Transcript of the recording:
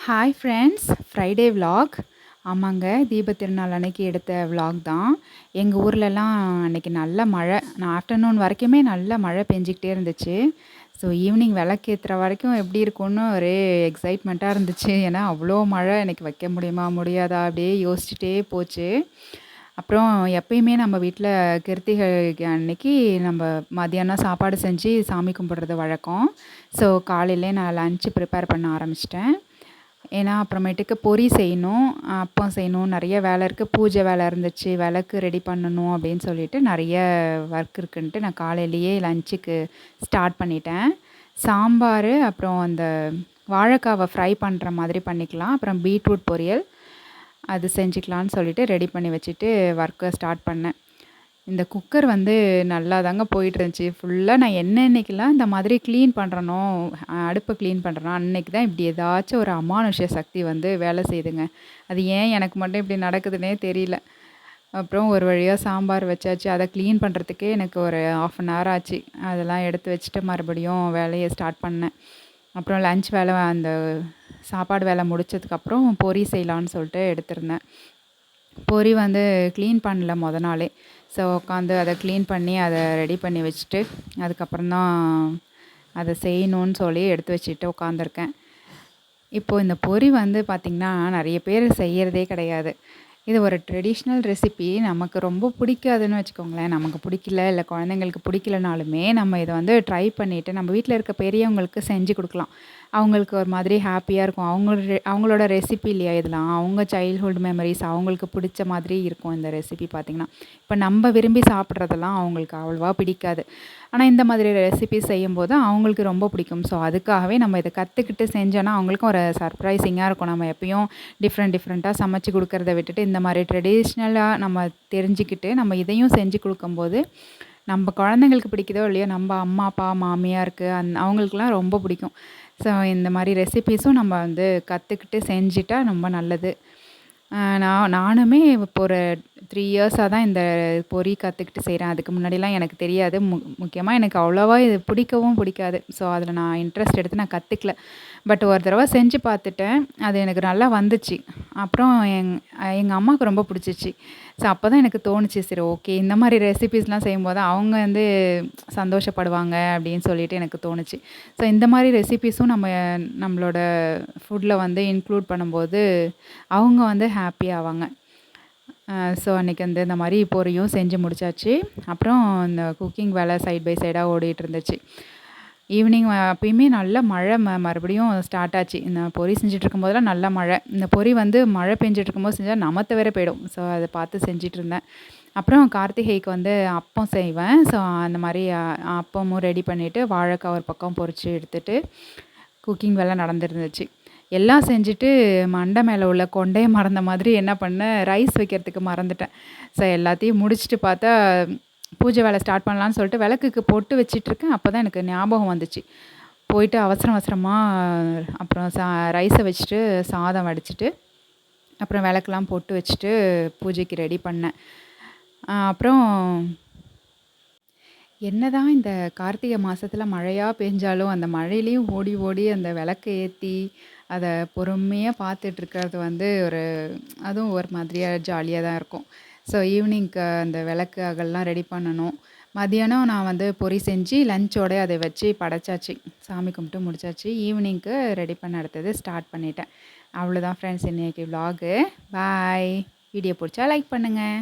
Hi friends, Friday vlog. ஆமாங்க, தீப திருநாள் அன்னைக்கு எடுத்த vlog தான். எங்கள் ஊர்லலாம் அன்னைக்கு நல்ல மழை. நான் ஆஃப்டர்நூன் வரைக்குமே நல்ல மழை பெஞ்சிக்கிட்டே இருந்துச்சு. ஸோ ஈவினிங் விளக்கேத்துற வரைக்கும் எப்படி இருக்கும்னு ஒரே எக்ஸைட்மெண்ட்டாக இருந்துச்சு. ஏன்னா அவ்வளோ மழை, இன்னைக்கு வைக்க முடியுமா முடியாதா அப்படியே யோசிச்சுட்டே போச்சு. அப்புறம் எப்பயுமே நம்ம வீட்டில் கிருத்திகை அன்னைக்கு நம்ம மதியானம் சாப்பாடு செஞ்சு சாமி கும்பிட்றது வழக்கம். ஸோ காலையிலே நான் லன்ச்சு ப்ரிப்பேர் பண்ண ஆரம்பிச்சிட்டேன். ஏன்னா அப்புறமேட்டுக்கு பொரி செய்யணும், அப்பம் செய்யணும், நிறைய வேலை இருக்குது. பூஜை வேலை இருந்துச்சு, விளக்கு ரெடி பண்ணணும் அப்படின்னு சொல்லிட்டு நிறைய ஒர்க் இருக்குன்ட்டு நான் காலையிலேயே லஞ்சுக்கு ஸ்டார்ட் பண்ணிட்டேன். சாம்பார், அப்புறம் அந்த வாழைக்காவை ஃப்ரை பண்ணுற மாதிரி பண்ணிக்கலாம், அப்புறம் பீட்ரூட் பொரியல் அது செஞ்சுக்கலான்னு சொல்லிட்டு ரெடி பண்ணி வச்சுட்டு ஒர்க்கை ஸ்டார்ட் பண்ணேன். இந்த குக்கர் வந்து நல்லா தாங்க போயிட்டுருந்துச்சு. ஃபுல்லாக நான் என்னென்னைக்கெல்லாம் இந்த மாதிரி க்ளீன் பண்ணுறனோ, அடுப்பை க்ளீன் பண்ணுறனோ, அன்னைக்கு தான் இப்படி ஏதாச்சும் ஒரு அமானுஷ்ய சக்தி வந்து வேலை செய்யுதுங்க. அது ஏன் எனக்கு மட்டும் இப்படி நடக்குதுன்னே தெரியல. அப்புறம் ஒரு வழியாக சாம்பார் வச்சாச்சு. அதை க்ளீன் பண்ணுறதுக்கே எனக்கு ஒரு 1/2 அன் ஹவர் ஆச்சு. அதெல்லாம் எடுத்து வச்சுட்டு மறுபடியும் வேலையை ஸ்டார்ட் பண்ணேன். அப்புறம் லன்ச் வேலை, அந்த சாப்பாடு வேலை முடிச்சதுக்கப்புறம் பொரி செய்யலான்னு சொல்லிட்டு எடுத்திருந்தேன். பொரி வந்து க்ளீன் பண்ணல நாளே. ஸோ உட்காந்து அதை க்ளீன் பண்ணி அதை ரெடி பண்ணி வச்சுட்டு அதுக்கப்புறம் தான் அதை செய்யணும்னு சொல்லி எடுத்து வச்சுட்டு உட்காந்துருக்கேன். இப்போது இந்த பொரி வந்து பார்த்திங்கன்னா நிறைய பேர் செய்கிறதே கிடையாது. இது ஒரு ட்ரெடிஷ்னல் ரெசிபி. நமக்கு ரொம்ப பிடிக்காதுன்னு வச்சுக்கோங்களேன். நமக்கு பிடிக்கல, இல்லை குழந்தைங்களுக்கு பிடிக்கலனாலுமே நம்ம இதை வந்து ட்ரை பண்ணிவிட்டு நம்ம வீட்டில் இருக்க பெரியவங்களுக்கு செஞ்சு கொடுக்கலாம். அவங்களுக்கு ஒரு மாதிரி ஹாப்பியாக இருக்கும். அவங்களோட ரெசிபி இல்லையா இதெல்லாம். அவங்க சைல்ட்ஹுட் மெமரிஸ், அவங்களுக்கு பிடிச்ச மாதிரி இருக்கும் இந்த ரெசிபி பார்த்திங்கன்னா. இப்போ நம்ம விரும்பி சாப்பிட்றதெல்லாம் அவங்களுக்கு அவ்வளோவா பிடிக்காது. ஆனால் இந்த மாதிரி ரெசிபி செய்யும்போது அவங்களுக்கு ரொம்ப பிடிக்கும். ஸோ அதுக்காகவே நம்ம இதை கற்றுக்கிட்டு செஞ்சோன்னா அவங்களுக்கும் ஒரு சர்ப்ரைசிங்காக இருக்கும். நம்ம எப்பயும் டிஃப்ரெண்ட்டாக சமைச்சு கொடுக்கறத விட்டுட்டு இந்த மாதிரி ட்ரெடிஷ்னலாக நம்ம தெரிஞ்சுக்கிட்டு நம்ம இதையும் செஞ்சு கொடுக்கும்போது நம்ம குழந்தைங்களுக்கு பிடிக்குதோ இல்லையோ, நம்ம அம்மா, அப்பா, மாமியாருக்கு அவங்களுக்குலாம் ரொம்ப பிடிக்கும். ஸோ இந்த மாதிரி ரெசிபீஸும் நம்ம வந்து கற்றுக்கிட்டு செஞ்சுட்டா ரொம்ப நல்லது. நானுமே இப்போ ஒரு 3 இயர்ஸாக தான் இந்த பொரி கற்றுக்கிட்டு செய்கிறேன். அதுக்கு முன்னாடிலாம் எனக்கு தெரியாது. முக்கியமாக எனக்கு அவ்வளோவா இது பிடிக்கவும் பிடிக்காது. ஸோ அதில் நான் இன்ட்ரெஸ்ட் எடுத்து நான் கற்றுக்கல. பட் ஒரு தடவை செஞ்சு பார்த்துட்டேன். அது எனக்கு நல்லா வந்துச்சு. அப்புறம் எங்கள் அம்மாவுக்கு ரொம்ப பிடிச்சிச்சு. ஸோ அப்போ தான் எனக்கு தோணுச்சு, சரி ஓகே, இந்த மாதிரி ரெசிபீஸ்லாம் செய்யும்போது அவங்க வந்து சந்தோஷப்படுவாங்க அப்படின்னு சொல்லிட்டு எனக்கு தோணுச்சு. ஸோ இந்த மாதிரி ரெசிபீஸும் நம்மளோட ஃபுட்டில் வந்து இன்க்ளூட் பண்ணும்போது அவங்க வந்து ஹாப்பி ஆவாங்க. ஸோ அன்றைக்கி வந்து இந்த மாதிரி பொரியும் செஞ்சு முடிச்சாச்சு. அப்புறம் இந்த குக்கிங் வேலை சைட் பை சைடாக ஓடிட்டு இருந்துச்சு. ஈவினிங் அப்பயுமே நல்ல மழை மறுபடியும் ஸ்டார்ட் ஆச்சு. இந்த பொரி செஞ்சுட்ருக்கும்போதெல்லாம் நல்ல மழை. இந்த பொரி வந்து மழை பெஞ்சிட்ருக்கும்போது செஞ்சால் நமத்த வேற போயிடும். ஸோ அதை பார்த்து செஞ்சிட்ருந்தேன். அப்புறம் கார்த்திகைக்கு வந்து அப்பம் செய்வேன். ஸோ அந்த மாதிரி அப்பமும் ரெடி பண்ணிவிட்டு வாழைக்காய் ஒரு பக்கம் பொரித்து எடுத்துகிட்டு குக்கிங் வேலை நடந்துருந்துச்சு. எல்லாம் செஞ்சுட்டு மண்டை மேலே உள்ள கொண்டையை மறந்த மாதிரி என்ன பண்ணேன், ரைஸ் வைக்கிறதுக்கு மறந்துட்டேன். ஸோ எல்லாத்தையும் முடிச்சுட்டு பார்த்தா பூஜை வேலை ஸ்டார்ட் பண்ணலான்னு சொல்லிட்டு விளக்குக்கு பொட்டு வச்சிட்ருக்கேன். அப்போ தான் எனக்கு ஞாபகம் வந்துச்சு. போயிட்டு அவசரமாக அப்புறம் ரைஸை வச்சுட்டு சாதம் வடிச்சிட்டு அப்புறம் விளக்கெலாம் பொட்டு வச்சுட்டு பூஜைக்கு ரெடி பண்ணேன். அப்புறம் என்னதான் இந்த கார்த்திகை மாதத்துல மழையாக பெஞ்சாலும் அந்த மழையிலையும் ஓடி ஓடி அந்த விளக்கை ஏற்றி அதை பொறுமையாக பார்த்துட்ருக்கிறது வந்து அதுவும் ஒரு மாதிரியாக ஜாலியாக தான் இருக்கும். ஸோ ஈவினிங்க்கு அந்த விளக்கு அகல்லாம் ரெடி பண்ணணும். மதியானம் நான் வந்து பொரி செஞ்சு லஞ்சோட அதை வச்சு படைச்சாச்சு. சாமி கும்பிட்டு முடிச்சாச்சு. ஈவினிங்க்கு ரெடி பண்ண அடுத்தது ஸ்டார்ட் பண்ணிட்டேன். அவ்வளோதான் ஃப்ரெண்ட்ஸ், இன்றைக்கி விலாகு. பாய். வீடியோ பிடிச்சா லைக் பண்ணுங்கள்.